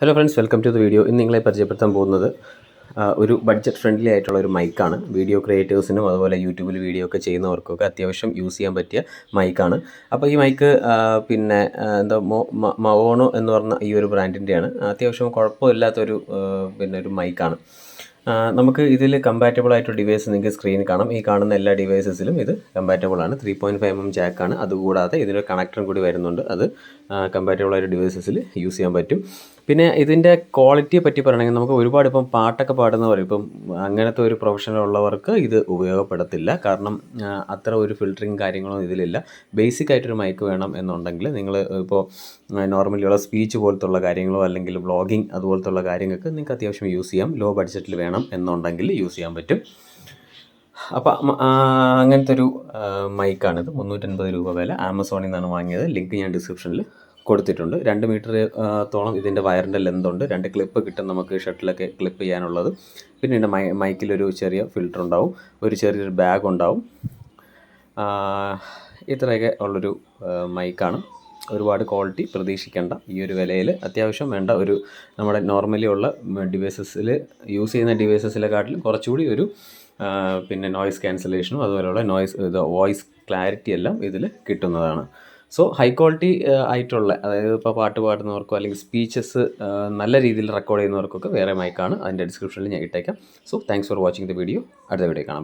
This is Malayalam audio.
Hello friends, welcome to the video. ഇന്ന് നിങ്ങളെ പരിചയപ്പെടുത്താൻ പോകുന്നത് ഒരു ബഡ്ജറ്റ് ഫ്രണ്ട്ലി ആയിട്ടുള്ള ഒരു മൈക്കാണ്. വീഡിയോ ക്രിയേറ്റേഴ്സിനും അതുപോലെ യൂട്യൂബിൽ വീഡിയോ ഒക്കെ ചെയ്യുന്നവർക്കൊക്കെ അത്യാവശ്യം യൂസ് ചെയ്യാൻ പറ്റിയ മൈക്കാണ്. അപ്പോൾ ഈ മൈക്ക് എന്താ മവോണോ എന്ന് പറഞ്ഞ ഈ ഒരു ബ്രാൻഡിൻ്റെയാണ്. അത്യാവശ്യം കുഴപ്പമില്ലാത്തൊരു ഒരു മൈക്കാണ്. നമുക്ക് ഇതിൽ കമ്പാറ്റബിൾ ആയിട്ടുള്ള ഡിവൈസ് നിങ്ങൾക്ക് സ്ക്രീനിൽ കാണാം. ഈ കാണുന്ന എല്ലാ ഡിവൈസസിലും ഇത് കമ്പാറ്റബിൾ ആണ്. 3.5mm ജാക്കാണ്. അതുകൂടാതെ ഇതിനൊരു കണക്ടറും കൂടി വരുന്നുണ്ട്. അത് കമ്പാറ്റബിൾ ആയിട്ട് ഡിവൈസസിൽ യൂസ് ചെയ്യാൻ പറ്റും. പിന്നെ ഇതിൻ്റെ ക്വാളിറ്റിയെ പറ്റി പറയുകയാണെങ്കിൽ നമുക്ക് ഒരുപാട് ഇപ്പം പാട്ടൊക്കെ പാടുന്നവർ ഇപ്പം അങ്ങനത്തെ ഒരു പ്രൊഫഷണൽ ഉള്ളവർക്ക് ഇത് ഉപയോഗപ്പെടത്തില്ല. കാരണം അത്ര ഒരു ഫിൽറ്ററിങ് കാര്യങ്ങളൊന്നും ഇതിലില്ല. ബേസിക് ആയിട്ടൊരു മൈക്ക് വേണം എന്നുണ്ടെങ്കിൽ നിങ്ങൾ ഇപ്പോൾ നോർമലിയുള്ള സ്പീച്ച് പോലത്തുള്ള കാര്യങ്ങളോ അല്ലെങ്കിൽ വ്ളോഗിങ് അതുപോലത്തുള്ള കാര്യങ്ങൾക്ക് നിങ്ങൾക്ക് അത്യാവശ്യം യൂസ് ചെയ്യാം. ലോ ബഡ്ജറ്റിൽ വേണം എന്നുണ്ടെങ്കിൽ യൂസ് ചെയ്യാൻ പറ്റും. അപ്പം അങ്ങനത്തെ ഒരു മൈക്കാണിത്. 350 രൂപ വില. ആമസോണിൽ നിന്നാണ് വാങ്ങിയത്. ലിങ്ക് ഞാൻ ഡിസ്ക്രിപ്ഷനിൽ കൊടുത്തിട്ടുണ്ട്. 2 മീറ്റർ തോളം ഇതിൻ്റെ വയറിൻ്റെ ലെന്തുണ്ട്. 2 ക്ലിപ്പ് കിട്ടും നമുക്ക് ഷട്ടിലൊക്കെ ക്ലിപ്പ് ചെയ്യാനുള്ളത്. പിന്നെ ഇതിൻ്റെ മൈക്കിലൊരു ചെറിയ ഫിൽറ്റർ ഉണ്ടാവും. ഒരു ചെറിയൊരു ബാഗ് ഉണ്ടാവും. ഇത്രയൊക്കെ ഉള്ളൊരു മൈക്കാണ്. ഒരുപാട് ക്വാളിറ്റി പ്രതീക്ഷിക്കേണ്ട ഈ ഒരു വിലയിൽ. അത്യാവശ്യം വേണ്ട ഒരു നമ്മുടെ നോർമലി ഉള്ള ഡിവൈസസിൽ യൂസ് ചെയ്യുന്ന ഡിവൈസസിലെക്കാട്ടിലും കുറച്ചുകൂടി ഒരു നോയ്സ് ക്യാൻസലേഷനും അതുപോലെയുള്ള വോയിസ് ക്ലാരിറ്റി എല്ലാം ഇതിൽ കിട്ടുന്നതാണ്. സോ ഹൈ ക്വാളിറ്റി ആയിട്ടുള്ള, അതായത് ഇപ്പോൾ പാട്ട് പാടുന്നവർക്കോ അല്ലെങ്കിൽ സ്പീച്ചസ് നല്ല രീതിയിൽ റെക്കോർഡ് ചെയ്യുന്നവർക്കൊക്കെ വേറെ മൈക്കാണ്. അതിൻ്റെ ഡിസ്ക്രിപ്ഷനിൽ ഞാൻ ഇട്ടേക്കാം. So thanks for watching the video. അടുത്ത വീഡിയോ കാണാം.